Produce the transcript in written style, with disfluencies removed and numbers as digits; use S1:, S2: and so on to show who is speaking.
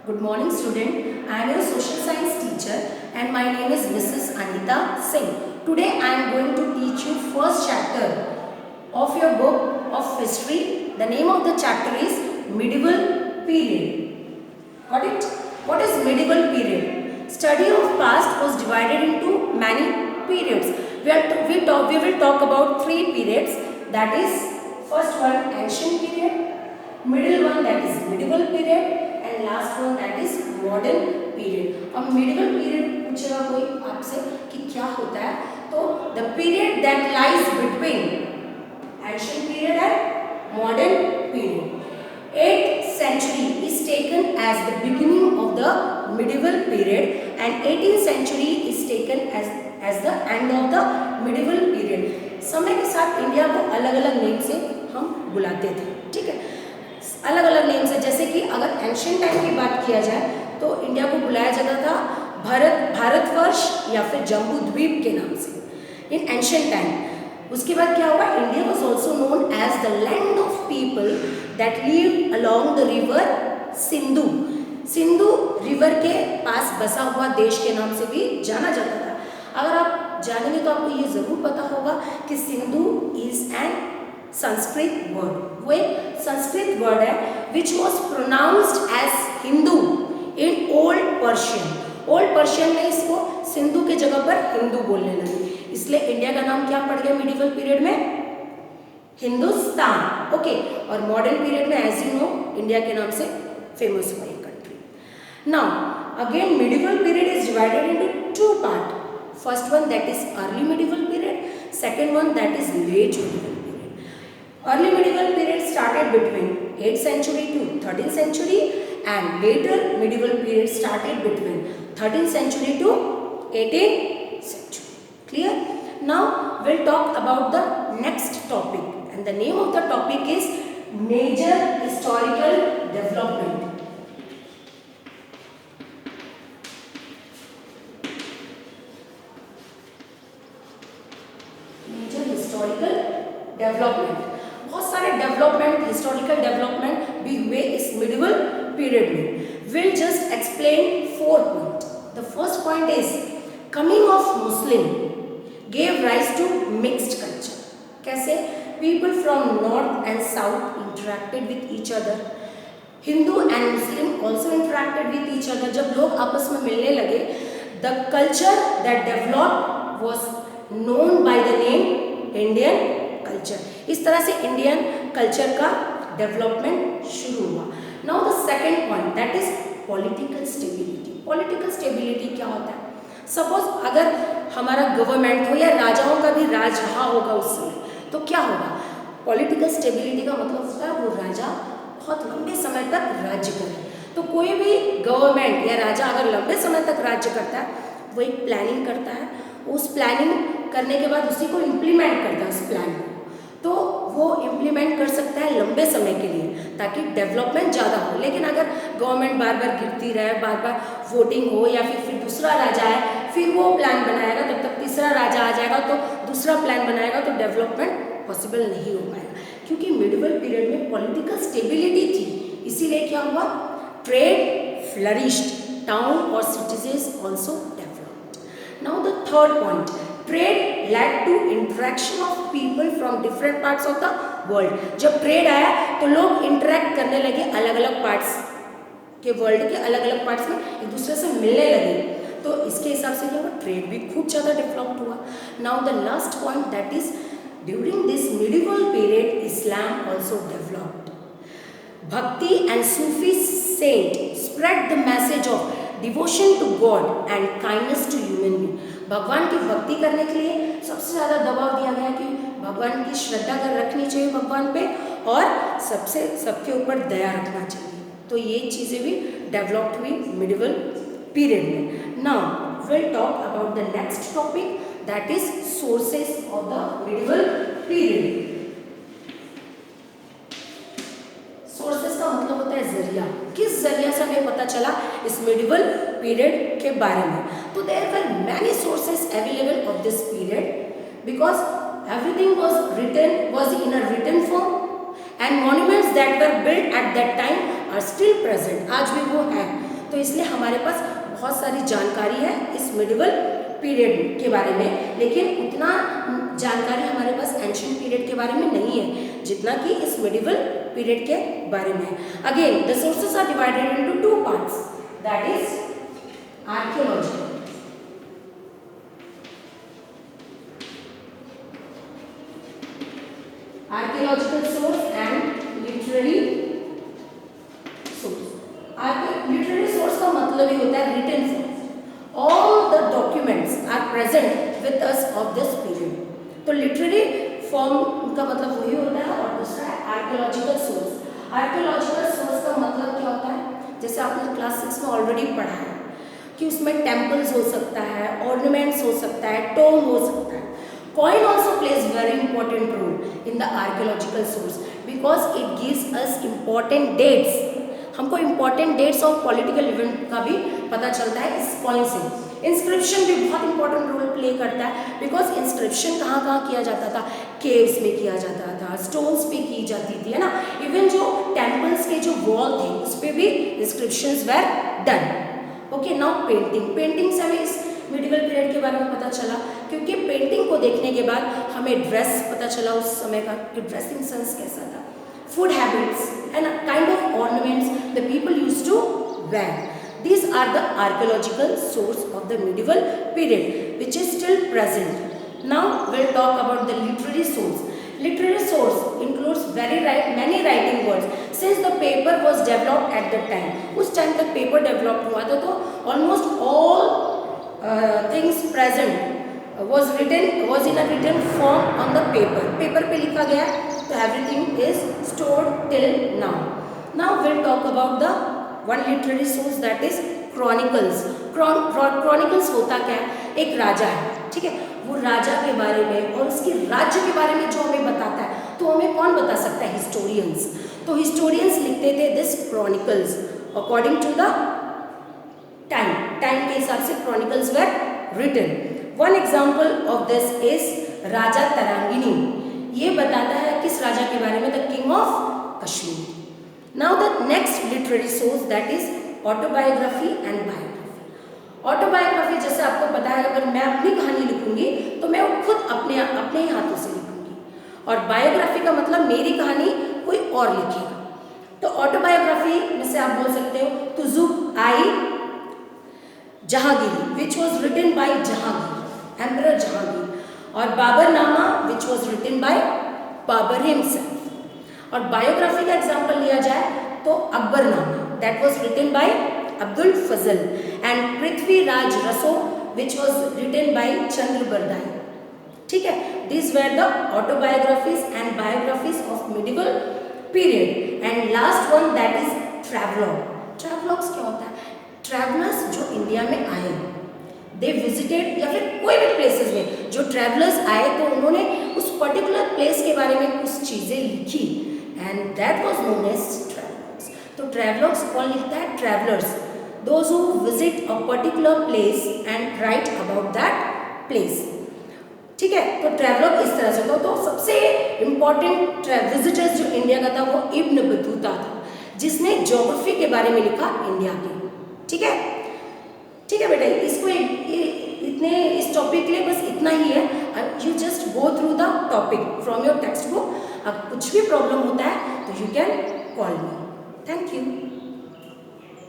S1: Good morning student. I am your social science teacher and my name is Mrs. Anita Singh. Today I am going to teach you first chapter of your book of history. The name of the chapter is Medieval Period. Got it? What is medieval period? Study of past was divided into many periods. We will talk about three periods. That is first one ancient period, middle one that is medieval period and last one that is modern period. अब medieval period पूछेगा कोई आपसे कि क्या होता है, तो the period that lies between ancient period and modern period. 8th century is taken as the beginning of the medieval period and 18th century is taken as the end of the medieval period. समय के साथ India को अलग अलग name से हम बुलाते थे, ठीक है, अलग अलग नेम से. जैसे कि अगर एंशियंट टाइम की बात किया जाए तो इंडिया को बुलाया जाता था भारतवर्ष या फिर जम्बू द्वीप के नाम से इन एंशियंट टाइम. उसके बाद क्या हुआ, India was also known as the land of people that live along the river Sindhu. Sindhu river के पास बसा हुआ देश के नाम से भी जाना जाता था. अगर आप जानेंगे तो आपको ये जरूर पता होगा कि Sindhu is an Sanskrit word. वो एक संस्कृत वर्ड है which was pronounced as Hindu in old Persian. Old Persian में इसको सिंधु के जगह पर हिंदू बोलने लगे, इसलिए इंडिया का नाम क्या पड़ गया मिडिवल पीरियड में, हिंदुस्तान. ओके, और मॉडर्न पीरियड में एज यू नो इंडिया के नाम से फेमस हुआ ये country. Now again medieval period is divided into two part. First one that is early medieval period, second one that is late medieval. Early medieval period started between 8th century to 13th century and later medieval period started between 13th century to 18th century. Clear? Now we'll talk about the next topic and the name of the topic is major historical development. Major historical development. बहुत सारे development, historical development भी हुए इस medieval period में. Will just explain 4 point. The first point is coming of Muslim gave rise to mixed culture. कैसे? People from north and south interacted with each other. Hindu and Muslim also interacted with each other. जब लोग आपस में मिलने लगे, the culture that developed was known by the name Indian culture. इस तरह से इंडियन कल्चर का डेवलपमेंट शुरू हुआ. Now the second point that is political stability. Political stability क्या होता है? सपोज अगर हमारा गवर्नमेंट हो या राजाओं का भी राज रहा होगा उस समय, तो क्या होगा? पॉलिटिकल स्टेबिलिटी का मतलब होता है वो राजा बहुत लंबे समय तक राज्य करे. तो कोई भी गवर्नमेंट या राजा अगर लंबे समय तक राज्य करता है, वो एक प्लानिंग करता है. उस प्लानिंग करने के बाद उसी को इम्प्लीमेंट करता है उस प्लान को, तो वो इम्प्लीमेंट कर सकता है लंबे समय के लिए ताकि डेवलपमेंट ज़्यादा हो. लेकिन अगर गवर्नमेंट बार बार गिरती रहे, बार बार वोटिंग हो या फिर दूसरा राजा आए, फिर वो प्लान बनाएगा, तब तक तीसरा राजा आ जाएगा तो दूसरा प्लान बनाएगा, तो डेवलपमेंट पॉसिबल नहीं हो पाएगा. क्योंकि मिडिवल पीरियड में पॉलिटिकल स्टेबिलिटी थी, इसीलिए क्या हुआ, ट्रेड फ्लरिश्ड, टाउन और cities also developed. Now the third point, trade led to interaction of people from different parts of the world. जब ट्रेड आया तो लोग इंटरेक्ट करने लगे अलग अलग पार्ट्स के वर्ल्ड के अलग अलग पार्ट्स में एक दूसरे से मिलने लगे, तो इसके हिसाब से क्या हुआ, ट्रेड भी खूब ज़्यादा डेवलप्ड हुआ. Now the last point that is during this medieval period Islam also developed. Bhakti and Sufi saint spread the message of devotion to God and kindness to human being. भगवान की भक्ति करने के लिए सबसे ज़्यादा दबाव दिया गया कि भगवान की श्रद्धा कर रखनी चाहिए भगवान पे, और सबके ऊपर दया रखना चाहिए. तो ये चीज़ें भी डेवलप्ड हुई मिडिवल पीरियड में. Now will talk about the next topic that is sources of the medieval period. Sources का मतलब होता है जरिया. किस जरिया से हमें पता चला इस मिडिवल पीरियड के बारे में? तो there were many sources available of this period because everything was in a written form and monuments that were built at that time are still present. आज भी वो है. तो इसलिए हमारे पास बहुत सारी जानकारी है इस मिडिवल पीरियड के बारे में, लेकिन उतना जानकारी हमारे पास एंशिएंट पीरियड के बारे में नहीं है जितना कि इस मिडिवल पीरियड के बारे में है। Again the sources are divided into two parts, that is archaeology, archaeological source and literary source। literary source का मतलब ही होता है written source। all the documents are present with us of this period। तो literary form का मतलब वही होता है, और दूसरा है archaeological source। archaeological source का मतलब क्या होता है, जैसे आपने क्लास 6 में ऑलरेडी पढ़ा है कि उसमें टेम्पल्स हो सकता है, ऑर्नामेंट्स हो सकता है, टोम हो सकता है। Coin also plays very important role in the archaeological source because it gives us important dates। हमको important dates और political event का भी पता चलता है इस coin से। Inscription भी बहुत important role play करता है because inscription कहाँ किया जाता था, caves में किया जाता था, stones पे की जाती थी, है ना। Even जो temples के जो wall थे उस पे भी inscriptions were done। Okay, now painting से हमें इस मिडिवल पीरियड के बारे में पता चला, क्योंकि पेंटिंग को देखने के बाद हमें ड्रेस पता चला उस समय का कि ड्रेसिंग सेंस कैसा था, food habits and kind of ornaments the people used to wear. These are the archaeological source of the medieval period which is still present. Now we'll talk about the literary source. Literary source includes many writing words since the paper was developed at that time। उस time तक paper develop हुआ था, तो almost all things present was in a written form on the paper पे लिखा गया, तो everything is stored till now। Now we'll talk about the one literary source, that is chronicles। chronicles होता क्या है, एक राजा है, ठीक है, वो राजा के बारे में और उसके राज्य के बारे में जो हमें बताता है, तो हमें कौन बता सकता है, हिस्टोरियंस। तो हिस्टोरियंस लिखते थे this chronicles according to the time के हिसाब से chronicles were written। One example of this is राजा तरांगिनी। ये बताता है किस राजा के बारे में, the king of Kashmir. Now the next literary source, that is autobiography and biography। Autobiography जैसे आपको पता है, अगर मैं अपनी कहानी लिखूंगी तो मैं खुद अपने ही हाथों से लिखूंगी, और बायोग्राफी का मतलब मेरी कहानी कोई और लिखेगा। तो ऑटोबायोग्राफी में से आप बोल सकते हो Tuzuk i Jahangir which was written by Jahangir, emperor Jahangir, और Baburnama which was written by Babur himself. और बायोग्राफी का एग्जाम्पल लिया जाए तो Akbarnama, that was written by Abdul Fazal, and Prithviraj Raso which was written by Chandra Bardai. ठीक है, these were the autobiographies and biographies of medieval period। and last one, that is travelogue। travelogues क्या होता है, ट्रैवलर्स जो इंडिया में आए, दे विजिटेड, या फिर कोई भी प्लेसेस में जो ट्रैवलर्स आए तो उन्होंने उस पर्टिकुलर प्लेस के बारे में कुछ चीज़ें लिखी, and that was known as travellers. तो ट्रैवलर्स कौन लिखता है, travellers, those who visit a particular place and write about that place. ठीक है, तो ट्रैवलर इस तरह से होता। तो सबसे इम्पॉर्टेंट विजिटर्स जो इंडिया का था वो इब्न बतूता था, जिसने ज्योग्राफी के बारे में लिखा इंडिया के। ठीक है, ठीक है बेटा, इसको इतने इस टॉपिक के लिए बस इतना ही है। You just go through the topic from your text book. अब कुछ भी प्रॉब्लम होता है तो you can call me. Thank you.